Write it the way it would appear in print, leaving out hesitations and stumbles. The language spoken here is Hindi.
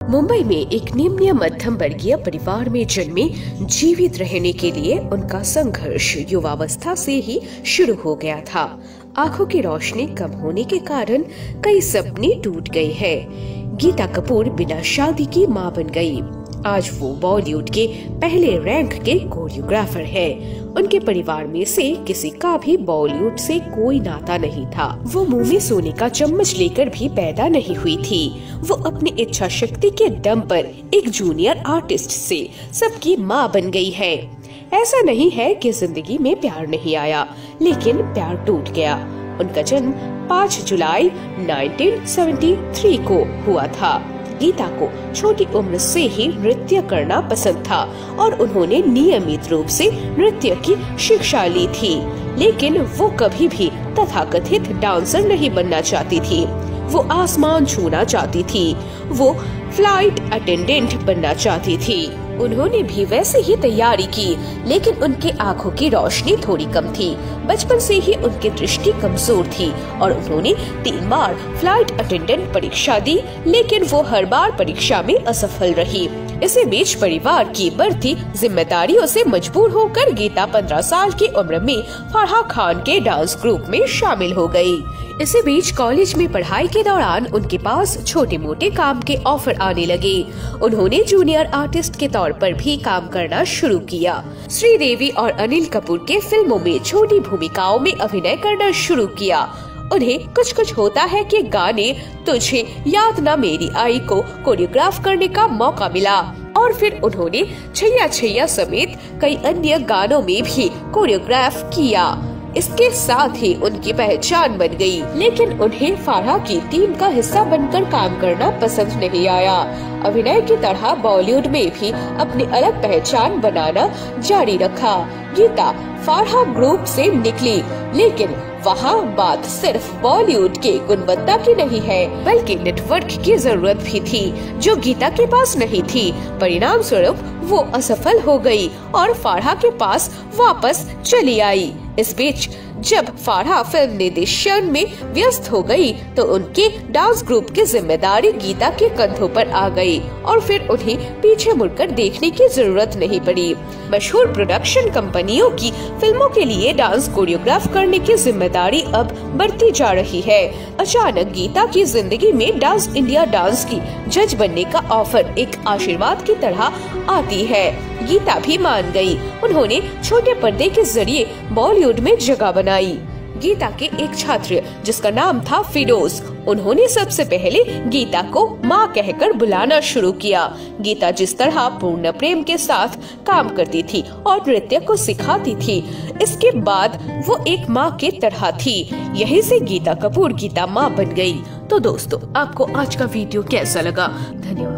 मुंबई में एक निम्न मध्यम वर्गीय परिवार में जन्मे जीवित रहने के लिए उनका संघर्ष युवावस्था से ही शुरू हो गया था। आंखों की रोशनी कम होने के कारण कई सपने टूट गए हैं। गीता कपूर बिना शादी की मां बन गई। आज वो बॉलीवुड के पहले रैंक के कोरियोग्राफर हैं। उनके परिवार में से किसी का भी बॉलीवुड से कोई नाता नहीं था। वो मुंह में सोने का चम्मच लेकर भी पैदा नहीं हुई थी। वो अपनी इच्छा शक्ति के दम पर एक जूनियर आर्टिस्ट से सबकी मां बन गई है। ऐसा नहीं है कि जिंदगी में प्यार नहीं आया, लेकिन प्यार टूट गया। उनका जन्म 5 जुलाई 1973 को हुआ था। गीता को छोटी उम्र से ही नृत्य करना पसंद था और उन्होंने नियमित रूप से नृत्य की शिक्षा ली थी, लेकिन वो कभी भी तथाकथित डांसर नहीं बनना चाहती थी। वो आसमान छूना चाहती थी। वो फ्लाइट अटेंडेंट बनना चाहती थी। उन्होंने भी वैसे ही तैयारी की, लेकिन उनके आंखों की रोशनी थोड़ी कम थी। बचपन से ही उनकी दृष्टि कमजोर थी और उन्होंने 3 बार फ्लाइट अटेंडेंट परीक्षा दी, लेकिन वो हर बार परीक्षा में असफल रही। इसी बीच परिवार की बढ़ती जिम्मेदारियों से मजबूर होकर गीता 15 साल की उम्र में फराह खान के डांस ग्रुप में शामिल हो गई। इसी बीच कॉलेज में पढ़ाई के दौरान उनके पास छोटे मोटे काम के ऑफर आने लगे। उन्होंने जूनियर आर्टिस्ट के तौर पर भी काम करना शुरू किया। श्रीदेवी और अनिल कपूर के फिल्मों में छोटी भूमिकाओं में अभिनय करना शुरू किया। उन्हें कुछ कुछ होता है कि गाने तुझे याद ना मेरी आई को कोरियोग्राफ करने का मौका मिला और फिर उन्होंने छैया छैया समेत कई अन्य गानों में भी कोरियोग्राफ किया। इसके साथ ही उनकी पहचान बन गई, लेकिन उन्हें फराह की टीम का हिस्सा बनकर काम करना पसंद नहीं आया। अभिनय की तरह बॉलीवुड में भी अपनी अलग पहचान बनाना जारी रखा। गीता फराह ग्रुप से निकली, लेकिन वहाँ बात सिर्फ बॉलीवुड के गुणवत्ता की नहीं है, बल्कि नेटवर्क की जरूरत भी थी, जो गीता के पास नहीं थी। परिणाम स्वरूप वो असफल हो गई और फराह के पास वापस चली आई। इस बीच जब फराह फिल्म निर्देशन में व्यस्त हो गई, तो उनके डांस ग्रुप की जिम्मेदारी गीता के कंधों पर आ गई और फिर उन्हें पीछे मुड़कर देखने की जरूरत नहीं पड़ी। मशहूर प्रोडक्शन कंपनियों की फिल्मों के लिए डांस कोरियोग्राफ करने की जिम्मेदारी अब बढ़ती जा रही है। अचानक गीता की जिंदगी में डांस इंडिया डांस की जज बनने का ऑफर एक आशीर्वाद की तरह आती है। गीता भी मान गई। उन्होंने छोटे पर्दे के जरिए बॉलीवुड में जगह बनाई। गीता के एक छात्र जिसका नाम था फिरोज, उन्होंने सबसे पहले गीता को माँ कहकर बुलाना शुरू किया। गीता जिस तरह पूर्ण प्रेम के साथ काम करती थी और नृत्य को सिखाती थी, इसके बाद वो एक माँ की तरह थी। यहीं से गीता कपूर गीता माँ बन गई। तो दोस्तों, आपको आज का वीडियो कैसा लगा? धन्यवाद।